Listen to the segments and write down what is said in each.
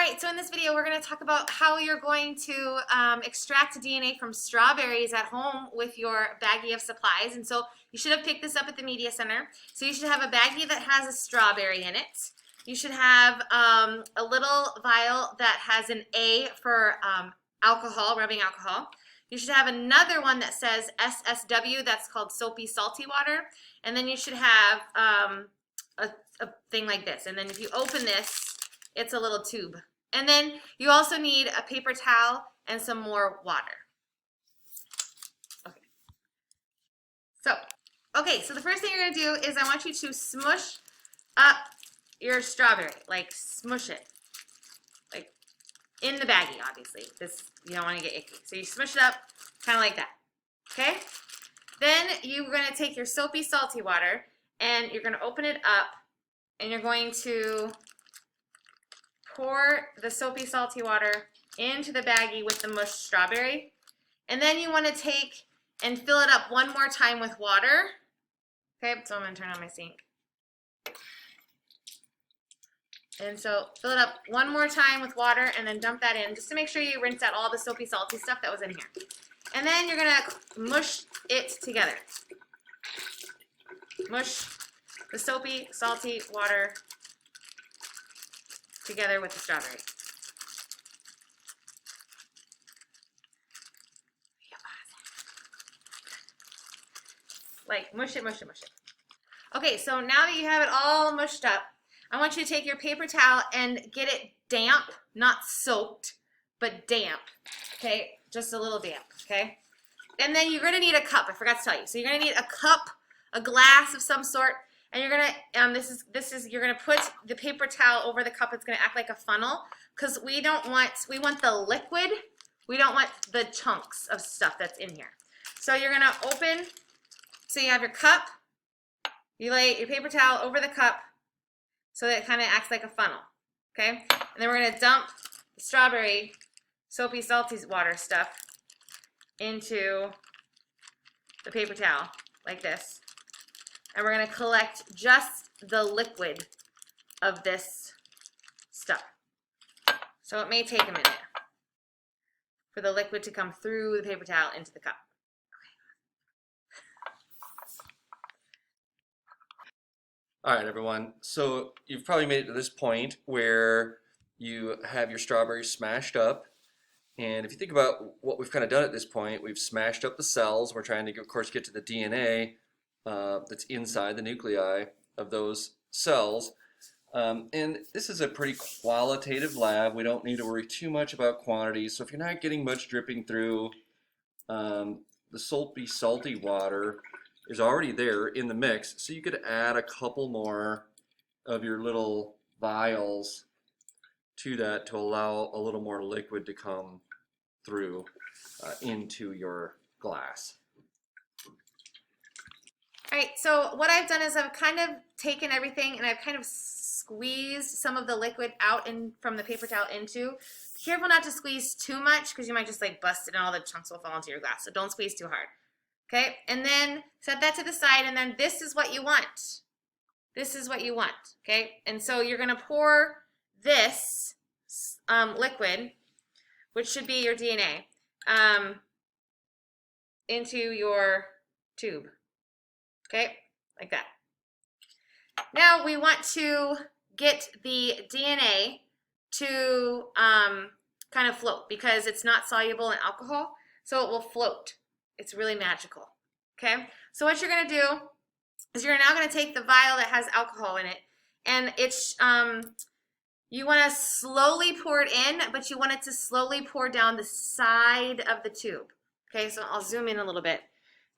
Alright, so in this video we're going to talk about how you're going to extract DNA from strawberries at home with your baggie of supplies. And so you should have picked this up at the media center. So you should have a baggie that has a strawberry in it. You should have a little vial that has an A for alcohol, rubbing alcohol. You should have another one that says SSW, that's called soapy salty water. And then you should have a thing like this. And then if you open this, it's a little tube. And then you also need a paper towel and some more water. Okay, so the first thing you're going to do is I want you to smush up your strawberry. Like smush it. Like in the baggie, obviously. This, you don't want to get icky. So you smush it up kind of like that. Okay? Then you're going to take your soapy salty water and you're going to open it up and you're going to pour the soapy salty water into the baggie with the mushed strawberry. And then you want to take and fill it up one more time with water. Okay, so I'm going to turn on my sink. And so fill it up one more time with water and then dump that in just to make sure you rinse out all the soapy salty stuff that was in here. And then you're going to mush it together. Mush the soapy salty water together with the strawberry. Like mush it, mush it, mush it. Okay, so now that you have it all mushed up, I want you to take your paper towel and get it damp, not soaked, but damp. Okay, just a little damp, okay? And then you're gonna need a cup, I forgot to tell you. So you're gonna need a cup, a glass of some sort, and you're gonna you're gonna put the paper towel over the cup. It's gonna act like a funnel because we want the liquid. We don't want the chunks of stuff that's in here. So you're gonna open. So you have your cup. You lay your paper towel over the cup so that it kind of acts like a funnel. Okay, and then we're gonna dump the strawberry soapy salty water stuff into the paper towel like this. And we're going to collect just the liquid of this stuff. So it may take a minute for the liquid to come through the paper towel into the cup. All right, everyone. So you've probably made it to this point where you have your strawberries smashed up. And if you think about what we've kind of done at this point, we've smashed up the cells. We're trying to, of course, get to the DNA that's inside the nuclei of those cells. And this is a pretty qualitative lab. We don't need to worry too much about quantities. So if you're not getting much dripping through, the soapy salty water is already there in the mix. So you could add a couple more of your little vials to that to allow a little more liquid to come through into your glass. All right, so what I've done is I've kind of taken everything and I've kind of squeezed some of the liquid out from the paper towel into. Be careful not to squeeze too much because you might just like bust it and all the chunks will fall into your glass. So don't squeeze too hard. Okay, and then set that to the side and then this is what you want. This is what you want, okay? And so you're gonna pour this liquid, which should be your DNA, into your tube. Okay, like that. Now we want to get the DNA to kind of float because it's not soluble in alcohol, so it will float. It's really magical. Okay, so what you're going to do is you're now going to take the vial that has alcohol in it, and it's you want to slowly pour it in, but you want it to slowly pour down the side of the tube. Okay, so I'll zoom in a little bit.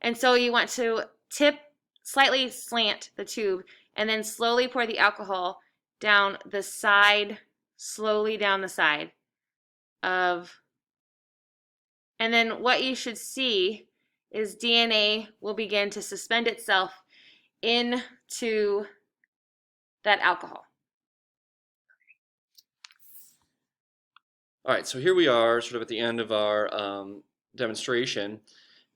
And so you want to slightly slant the tube and then slowly pour the alcohol down the side, slowly down the side of, and then what you should see is DNA will begin to suspend itself into that alcohol. All right, so here we are sort of at the end of our demonstration.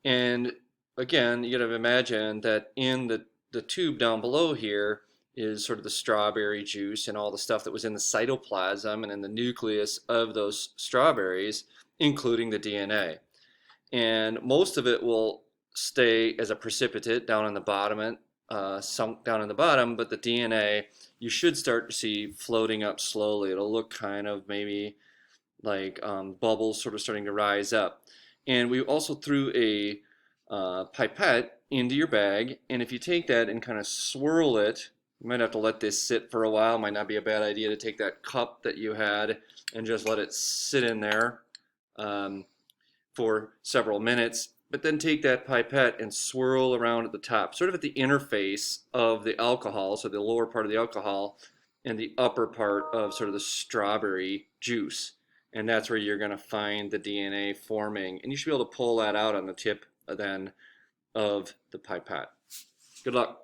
And again, you got to imagine that in the tube down below here is sort of the strawberry juice and all the stuff that was in the cytoplasm and in the nucleus of those strawberries, including the DNA. And most of it will stay as a precipitate down on the bottom, sunk down in the bottom, but the DNA you should start to see floating up slowly. It'll look kind of maybe like bubbles sort of starting to rise up. And we also threw a pipette into your bag, and if you take that and kind of swirl it, you might have to let this sit for a while. Might not be a bad idea to take that cup that you had and just let it sit in there for several minutes, but then take that pipette and swirl around at the top, sort of at the interface of the alcohol, so the lower part of the alcohol and the upper part of sort of the strawberry juice. And that's where you're going to find the DNA forming. And you should be able to pull that out on the tip then of the pipette. Good luck.